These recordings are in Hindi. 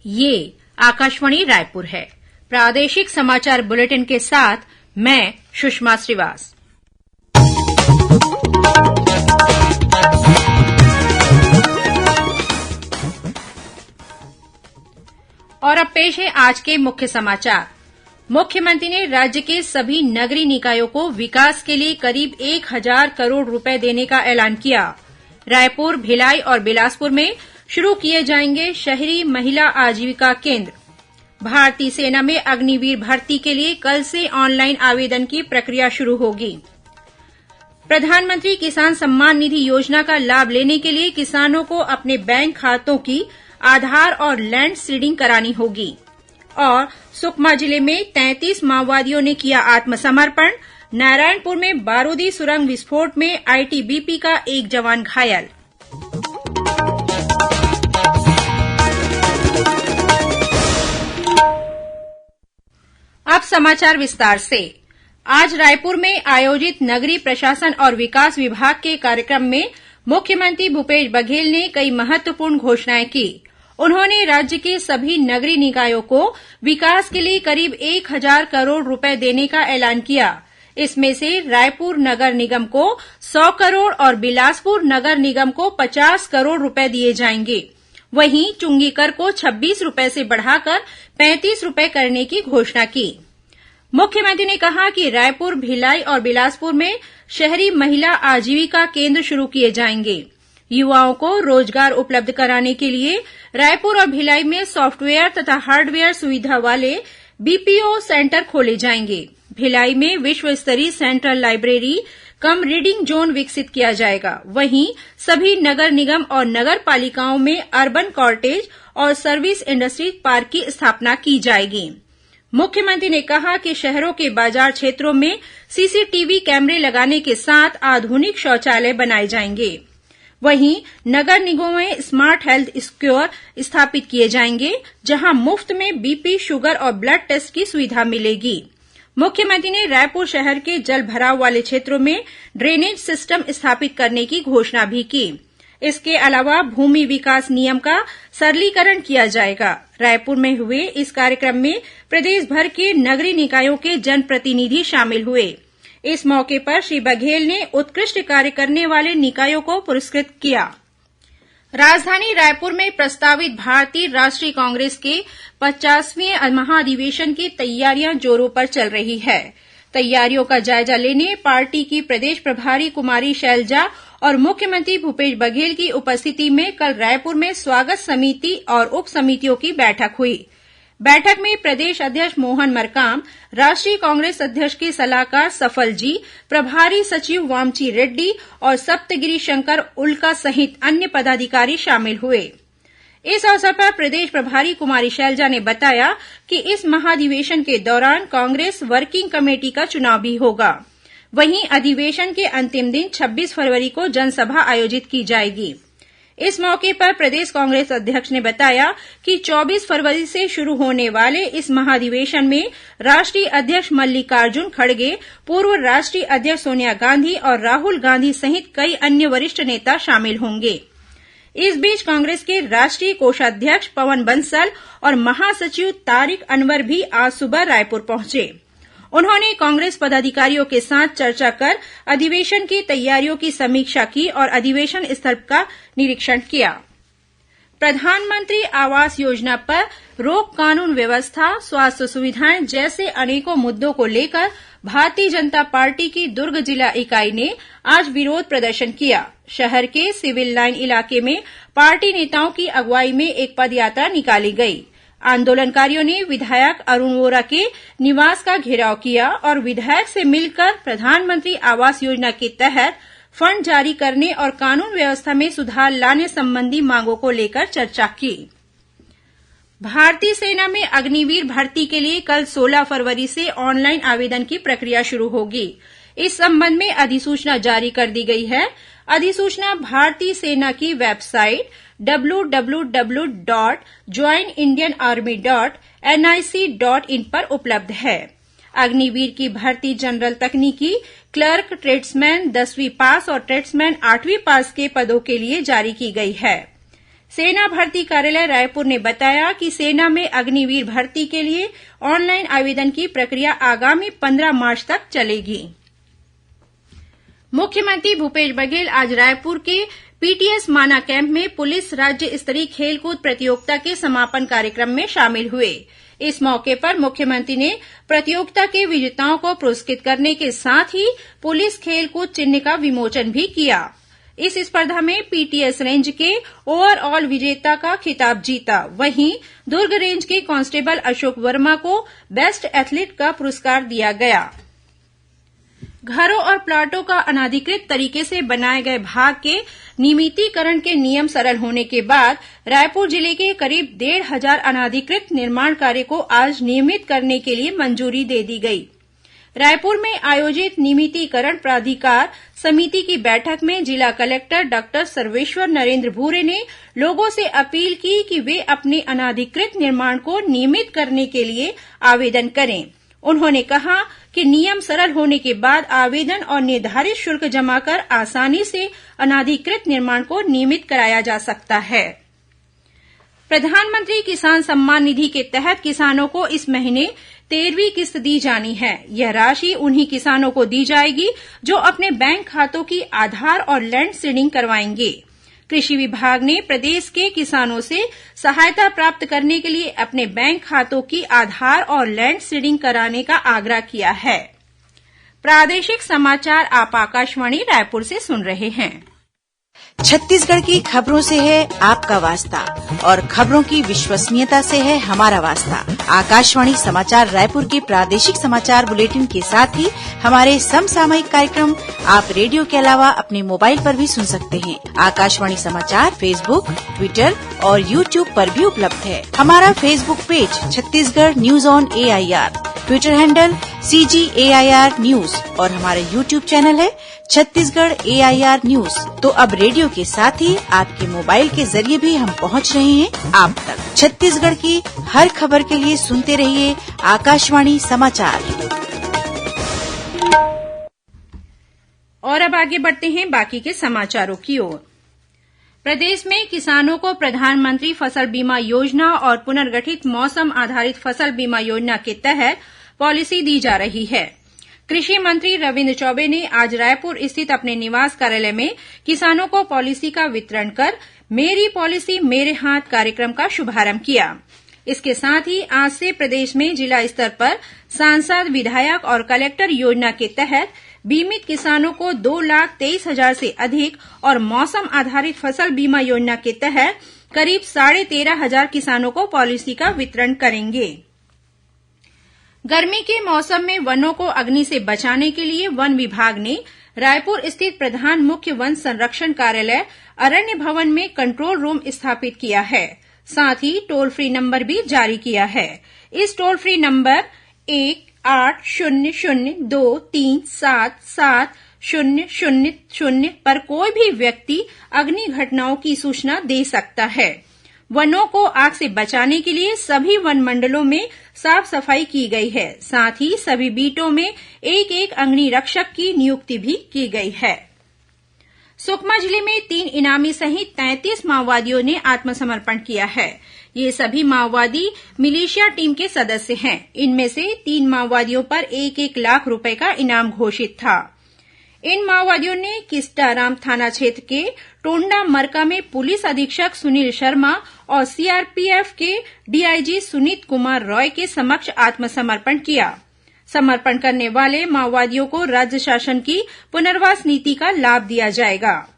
ये आकाशवाणी रायपुर है। प्रादेशिक समाचार बुलेटिन के साथ मैं सुषमा श्रीवास। और अब पेश है आज के मुख्य समाचार। मुख्यमंत्री ने राज्य के सभी नगरीय निकायों को विकास के लिए करीब 1,000 करोड़ रुपए देने का ऐलान किया। रायपुर, भिलाई और बिलासपुर में शुरू किए जाएंगे शहरी महिला आजीविका केंद्र। भारतीय सेना में अग्निवीर भर्ती के लिए कल से ऑनलाइन आवेदन की प्रक्रिया शुरू होगी। प्रधानमंत्री किसान सम्मान निधि योजना का लाभ लेने के लिए किसानों को अपने बैंक खातों की आधार और लैंड सीडिंग करानी होगी। और सुकमा जिले में 33 माओवादियों ने किया आत्मसमर्पण। नारायणपुर में बारूदी सुरंग विस्फोट में आईटीबीपी का एक जवान घायल। अब समाचार विस्तार से। आज रायपुर में आयोजित नगरीय प्रशासन और विकास विभाग के कार्यक्रम में मुख्यमंत्री भूपेश बघेल ने कई महत्वपूर्ण घोषणाएं की। उन्होंने राज्य के सभी नगरीय निकायों को विकास के लिए करीब 1,000 करोड़ रुपए देने का ऐलान किया। इसमें से रायपुर नगर निगम को 100 करोड़ और बिलासपुर नगर निगम को 50 करोड़ रुपए दिए जाएंगे। वहीं चुंगीकर को 26 रुपए से बढ़ाकर 35 रुपए करने की घोषणा की। मुख्यमंत्री ने कहा कि रायपुर, भिलाई और बिलासपुर में शहरी महिला आजीविका केंद्र शुरू किए जाएंगे। युवाओं को रोजगार उपलब्ध कराने के लिए रायपुर और भिलाई में सॉफ्टवेयर तथा हार्डवेयर सुविधा वाले बीपीओ सेंटर खोले जाएंगे। भिलाई में विश्व स्तरीय सेंट्रल लाइब्रेरी कम रीडिंग जोन विकसित किया जाएगा। वहीं सभी नगर निगम और नगर पालिकाओं में अर्बन कॉटेज और सर्विस इंडस्ट्री पार्क की स्थापना की जाएगी। मुख्यमंत्री ने कहा कि शहरों के बाजार क्षेत्रों में सीसीटीवी कैमरे लगाने के साथ आधुनिक शौचालय बनाए जाएंगे। वहीं नगर निगमों में स्मार्ट हेल्थ स्क्वायर स्थापित किए जाएंगे, जहां मुफ्त में बीपी, शुगर और ब्लड टेस्ट की सुविधा मिलेगी। मुख्यमंत्री ने रायपुर शहर के जल भराव वाले क्षेत्रों में ड्रेनेज सिस्टम स्थापित करने की घोषणा भी की। इसके अलावा भूमि विकास नियम का सरलीकरण किया जाएगा। रायपुर में हुए इस कार्यक्रम में प्रदेश भर के नगरीय निकायों के जनप्रतिनिधि शामिल हुए। इस मौके पर श्री बघेल ने उत्कृष्ट कार्य करने वाले निकायों को पुरस्कृत किया। राजधानी रायपुर में प्रस्तावित भारतीय राष्ट्रीय कांग्रेस के 50वें महाधिवेशन की तैयारियां जोरों पर चल रही है। तैयारियों का जायजा लेने पार्टी की प्रदेश प्रभारी कुमारी शैलजा और मुख्यमंत्री भूपेश बघेल की उपस्थिति में कल रायपुर में स्वागत समिति और उप समितियों की बैठक हुई। बैठक में प्रदेश अध्यक्ष मोहन मरकाम, राष्ट्रीय कांग्रेस अध्यक्ष के सलाहकार सफल जी, प्रभारी सचिव वामची रेड्डी और सप्तगिरी शंकर उल्का सहित अन्य पदाधिकारी शामिल हुए। इस अवसर पर प्रदेश प्रभारी कुमारी शैलजा ने बताया कि इस महाधिवेशन के दौरान कांग्रेस वर्किंग कमेटी का चुनाव भी होगा। वहीं अधिवेशन के अंतिम दिन 26 फरवरी को जनसभा आयोजित की जाएगी। इस मौके पर प्रदेश कांग्रेस अध्यक्ष ने बताया कि 24 फरवरी से शुरू होने वाले इस महाधिवेशन में राष्ट्रीय अध्यक्ष मल्लिकार्जुन खड़गे, पूर्व राष्ट्रीय अध्यक्ष सोनिया गांधी और राहुल गांधी सहित कई अन्य वरिष्ठ नेता शामिल होंगे। इस बीच कांग्रेस के राष्ट्रीय कोषाध्यक्ष पवन बंसल और महासचिव तारिक अनवर भी आज सुबह रायपुर पहुंचे। उन्होंने कांग्रेस पदाधिकारियों के साथ चर्चा कर अधिवेशन की तैयारियों की समीक्षा की और अधिवेशन स्थल का निरीक्षण किया। प्रधानमंत्री आवास योजना पर रोक, कानून व्यवस्था, स्वास्थ्य सुविधाएं जैसे अनेकों मुद्दों को लेकर भारतीय जनता पार्टी की दुर्ग जिला इकाई ने आज विरोध प्रदर्शन किया। शहर के सिविल लाइन इलाके में पार्टी नेताओं की अगुवाई में एक पदयात्रा निकाली गई। आंदोलनकारियों ने विधायक अरुण वोरा के निवास का घेराव किया और विधायक से मिलकर प्रधानमंत्री आवास योजना के तहत फंड जारी करने और कानून व्यवस्था में सुधार लाने संबंधी मांगों को लेकर चर्चा की। भारतीय सेना में अग्निवीर भर्ती के लिए कल 16 फरवरी से ऑनलाइन आवेदन की प्रक्रिया शुरू होगी। इस संबंध में अधिसूचना जारी कर दी गई है। अधिसूचना भारतीय सेना की वेबसाइट www.joinindianarmy.nic.in पर उपलब्ध है। अग्निवीर की भर्ती जनरल तकनीकी, क्लर्क, ट्रेड्समैन 10वीं पास और ट्रेड्समैन 8वीं पास के पदों के लिए जारी की गई है। सेना भर्ती कार्यालय रायपुर ने बताया कि सेना में अग्निवीर भर्ती के लिए ऑनलाइन आवेदन की प्रक्रिया आगामी 15 मार्च तक चलेगी। मुख्यमंत्री भूपेश बघेल आज रायपुर के पीटीएस माना कैंप में पुलिस राज्य स्तरीय खेलकूद प्रतियोगिता के समापन कार्यक्रम में शामिल हुए। इस मौके पर मुख्यमंत्री ने प्रतियोगिता के विजेताओं को पुरस्कृत करने के साथ ही पुलिस खेलकूद चिन्ह का विमोचन भी किया। इस स्पर्धा में पीटीएस रेंज के ओवरऑल विजेता का खिताब जीता। वहीं दुर्ग रेंज के कांस्टेबल अशोक वर्मा को बेस्ट एथलीट का पुरस्कार दिया गया। घरों और प्लाटों का अनाधिकृत तरीके से बनाए गए भाग के नियमितीकरण के नियम सरल होने के बाद रायपुर जिले के करीब 1,500 अनाधिकृत निर्माण कार्य को आज नियमित करने के लिए मंजूरी दे दी गई। रायपुर में आयोजित नियमितीकरण प्राधिकार समिति की बैठक में जिला कलेक्टर डॉक्टर सर्वेश्वर नरेंद्र भूरे ने लोगों से अपील की कि वे अपने अनाधिकृत निर्माण को नियमित करने के लिए आवेदन करें। उन्होंने कहा कि नियम सरल होने के बाद आवेदन और निर्धारित शुल्क जमा कर आसानी से अनाधिकृत निर्माण को नियमित कराया जा सकता है। प्रधानमंत्री किसान सम्मान निधि के तहत किसानों को इस महीने 13वीं किस्त दी जानी है। यह राशि उन्हीं किसानों को दी जाएगी जो अपने बैंक खातों की आधार और लैंड सीडिंग करवाएंगे। कृषि विभाग ने प्रदेश के किसानों से सहायता प्राप्त करने के लिए अपने बैंक खातों की आधार और लैंड सीडिंग कराने का आग्रह किया है। प्रादेशिक समाचार आप आकाशवाणी रायपुर से सुन रहे हैं। छत्तीसगढ़ की खबरों से है आपका वास्ता और खबरों की विश्वसनीयता से है हमारा वास्ता। आकाशवाणी समाचार रायपुर के प्रादेशिक समाचार बुलेटिन के साथ ही हमारे समसामयिक कार्यक्रम आप रेडियो के अलावा अपने मोबाइल पर भी सुन सकते हैं। आकाशवाणी समाचार फेसबुक, ट्विटर और यूट्यूब पर भी उपलब्ध है। हमारा Facebook page Chhattisgarh news on AIR, Twitter handle CGAIR news और हमारा यूट्यूब चैनल है छत्तीसगढ़ AIR न्यूज। तो अब रेडियो के साथ ही आपके मोबाइल के जरिए भी हम पहुंच रहे हैं आप तक। छत्तीसगढ़ की हर खबर के लिए सुनते रहिए आकाशवाणी समाचार। और अब आगे बढ़ते हैं बाकी के समाचारों की ओर। प्रदेश में किसानों को प्रधानमंत्री फसल बीमा योजना और पुनर्गठित मौसम आधारित फसल बीमा योजना के तहत पॉलिसी दी जा रही है। कृषि मंत्री रविन्द्र चौबे ने आज रायपुर स्थित अपने निवास कार्यालय में किसानों को पॉलिसी का वितरण कर मेरी पॉलिसी मेरे हाथ कार्यक्रम का शुभारंभ किया। इसके साथ ही आज से प्रदेश में जिला स्तर पर सांसद, विधायक और कलेक्टर योजना के तहत बीमित किसानों को 2,23,000 से अधिक और मौसम आधारित फसल बीमा योजना के तहत करीब 13,500 किसानों को पॉलिसी का वितरण करेंगे। गर्मी के मौसम में वनों को अग्नि से बचाने के लिए वन विभाग ने रायपुर स्थित प्रधान मुख्य वन संरक्षण कार्यालय अरण्य भवन में कंट्रोल रूम स्थापित किया है। साथ ही टोल फ्री नंबर भी जारी किया है। इस टोल फ्री नंबर 1-800-237-7000 पर कोई भी व्यक्ति अग्नि घटनाओं की सूचना दे सकता है। वनों को आग से बचाने के लिए सभी वन मंडलों में साफ सफाई की गई है। साथ ही सभी बीटों में एक अग्नि रक्षक की नियुक्ति भी की गई है। सुकमा जिले में 3 इनामी सहित 33 माओवादियों ने आत्मसमर्पण किया है। ये सभी माओवादी मिलिशिया टीम के सदस्य हैं। इनमें से 3 माओवादियों पर 1-1 लाख रुपए का इनाम घोषित था। इन माओवादियों ने किस्टाराम थाना क्षेत्र के टोंडा मरका में पुलिस अधीक्षक सुनील शर्मा और सीआरपीएफ के डीआईजी सुनीत कुमार रॉय के समक्ष आत्मसमर्पण किया। समर्पण करने वाले माओवादियों को राज्य शासन की पुनर्वास नीति का लाभ दिया जाएगा।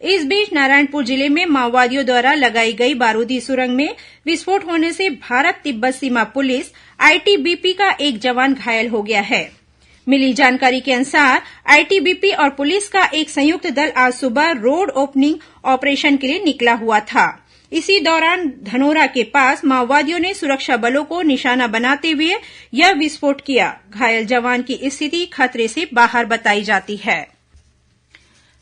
इस बीच नारायणपुर जिले में माओवादियों द्वारा लगाई गई बारूदी सुरंग में विस्फोट होने से भारत तिब्बत सीमा पुलिस आईटीबीपी का एक जवान घायल हो गया है। मिली जानकारी के अनुसार आईटीबीपी और पुलिस का एक संयुक्त दल आज सुबह रोड ओपनिंग ऑपरेशन के लिए निकला हुआ था। इसी दौरान धनोरा के पास माओवादियों ने सुरक्षा बलों को निशाना बनाते हुए यह विस्फोट किया। घायल जवान की स्थिति खतरे से बाहर बताई जाती है।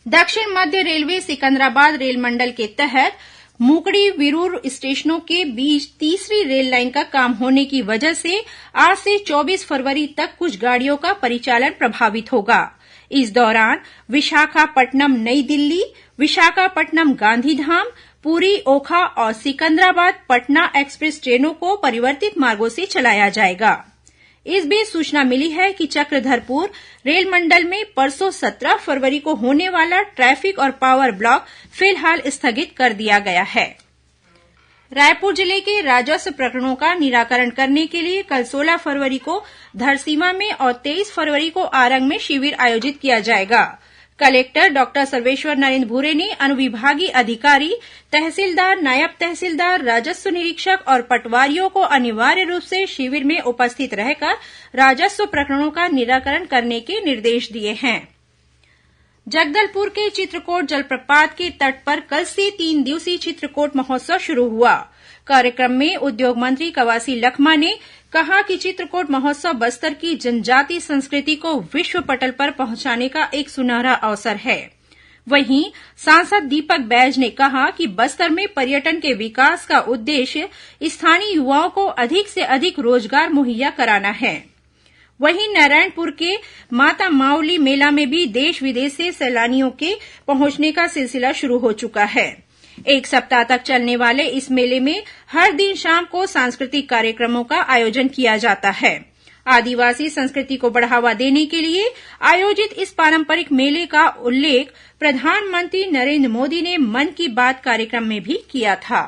दक्षिण मध्य रेलवे सिकंदराबाद रेल मंडल के तहत मुकड़ी विरूर स्टेशनों के बीच तीसरी रेल लाइन का काम होने की वजह से आज से 24 फरवरी तक कुछ गाड़ियों का परिचालन प्रभावित होगा। इस दौरान विशाखापट्टनम नई दिल्ली, विशाखापट्टनम गांधीधाम, पुरी, ओखा और सिकंदराबाद पटना एक्सप्रेस ट्रेनों को परिवर्तित मार्गों से चलाया जाएगा। इस बीच सूचना मिली है कि चक्रधरपुर रेल मंडल में परसों 17 फरवरी को होने वाला ट्रैफिक और पावर ब्लॉक फिलहाल स्थगित कर दिया गया है। रायपुर जिले के राजस्व प्रकरणों का निराकरण करने के लिए कल 16 फरवरी को धरसींवा में और 23 फरवरी को आरंग में शिविर आयोजित किया जाएगा। कलेक्टर डॉक्टर सर्वेश्वर नरेंद्र भूरे ने अनुविभागीय अधिकारी, तहसीलदार, नायब तहसीलदार, राजस्व निरीक्षक और पटवारियों को अनिवार्य रूप से शिविर में उपस्थित रहकर राजस्व प्रकरणों का निराकरण करने के निर्देश दिए हैं। जगदलपुर के चित्रकोट जलप्रपात के तट पर कल से 3 दिवसीय चित्रकोट महोत्सव शुरू हुआ। कार्यक्रम में उद्योग मंत्री कवासी लखमा ने कहा कि चित्रकोट महोत्सव बस्तर की जनजातीय संस्कृति को विश्व पटल पर पहुंचाने का एक सुनहरा अवसर है। वहीं सांसद दीपक बैज ने कहा कि बस्तर में पर्यटन के विकास का उद्देश्य स्थानीय युवाओं को अधिक से अधिक रोजगार मुहैया कराना है। वहीं नारायणपुर के माता माउली मेला में भी देश विदेश से सैलानियों के पहुंचने का सिलसिला शुरू हो चुका है। 1 सप्ताह तक चलने वाले इस मेले में हर दिन शाम को सांस्कृतिक कार्यक्रमों का आयोजन किया जाता है। आदिवासी संस्कृति को बढ़ावा देने के लिए आयोजित इस पारंपरिक मेले का उल्लेख प्रधानमंत्री नरेंद्र मोदी ने मन की बात कार्यक्रम में भी किया था।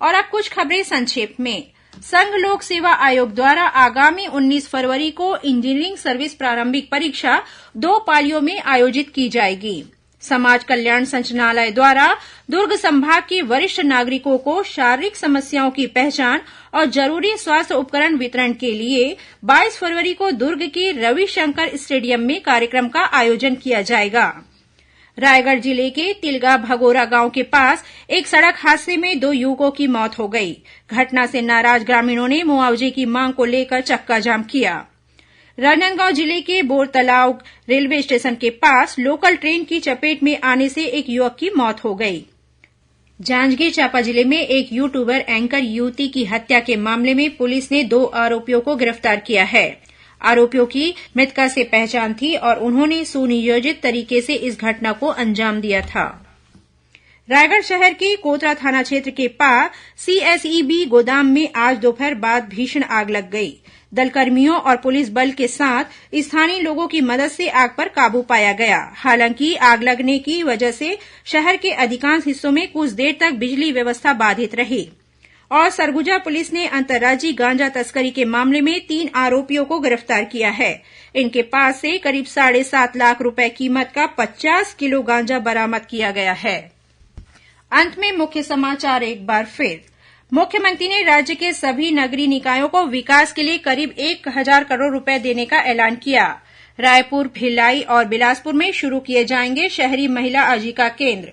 और अब कुछ खबरें संक्षेप में। संघ लोक सेवा आयोग द्वारा आगामी 19 फरवरी को इंजीनियरिंग सर्विस प्रारंभिक परीक्षा 2 पालियों में आयोजित की जाएगी। समाज कल्याण संचालनालय द्वारा दुर्ग संभाग के वरिष्ठ नागरिकों को शारीरिक समस्याओं की पहचान और जरूरी स्वास्थ्य उपकरण वितरण के लिए 22 फरवरी को दुर्ग के रविशंकर स्टेडियम में कार्यक्रम का आयोजन किया जाएगा। रायगढ़ जिले के तिलगा भगोरा गांव के पास एक सड़क हादसे में 2 युवकों की मौत हो गई। घटना से नाराज ग्रामीणों ने मुआवजे की मांग को लेकर चक्काजाम किया। राजनांदगांव जिले के बोरतलाव रेलवे स्टेशन के पास लोकल ट्रेन की चपेट में आने से एक युवक की मौत हो गई। जांजगीर चांपा जिले में एक यूट्यूबर एंकर युवती की हत्या के मामले में पुलिस ने 2 आरोपियों को गिरफ्तार किया है। आरोपियों की मृतका से पहचान थी और उन्होंने सुनियोजित तरीके से इस घटना को अंजाम दिया था। रायगढ़ शहर के कोतरा थाना क्षेत्र के पास सीएसईबी गोदाम में आज दोपहर बाद भीषण आग लग गई। दलकर्मियों और पुलिस बल के साथ स्थानीय लोगों की मदद से आग पर काबू पाया गया। हालांकि आग लगने की वजह से शहर के अधिकांश हिस्सों में कुछ देर तक बिजली व्यवस्था बाधित रही। और सरगुजा पुलिस ने अंतर्राज्यीय गांजा तस्करी के मामले में 3 आरोपियों को गिरफ्तार किया है। इनके पास से करीब 7.5 लाख रुपए कीमत का 50 किलो गांजा बरामद किया गया है। अंत में मुख्य समाचार एक बार फिर। मुख्यमंत्री ने राज्य के सभी नगरीय निकायों को विकास के लिए करीब 1000 करोड़ रुपए देने का ऐलान किया। रायपुर, भिलाई और बिलासपुर में शुरू किए जाएंगे शहरी महिला आजीविका केंद्र।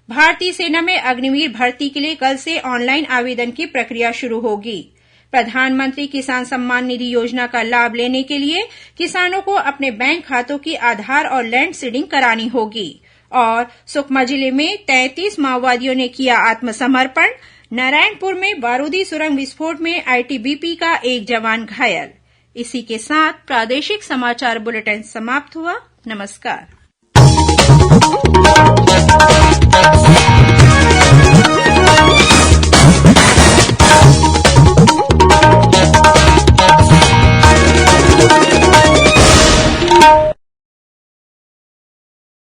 भारतीय सेना में अग्निवीर भर्ती के लिए कल से ऑनलाइन आवेदन की प्रक्रिया शुरू होगी। प्रधानमंत्री किसान सम्मान निधि योजना का लाभ लेने के लिए किसानों को अपने बैंक खातों की आधार और लैंड सीडिंग करानी होगी। और सुकमा जिले में 33 माओवादियों ने किया आत्मसमर्पण। नारायणपुर में बारूदी सुरंग विस्फोट में आईटीबीपी का एक जवान घायल। इसी के साथ प्रादेशिक समाचार बुलेटिन समाप्त हुआ। नमस्कार।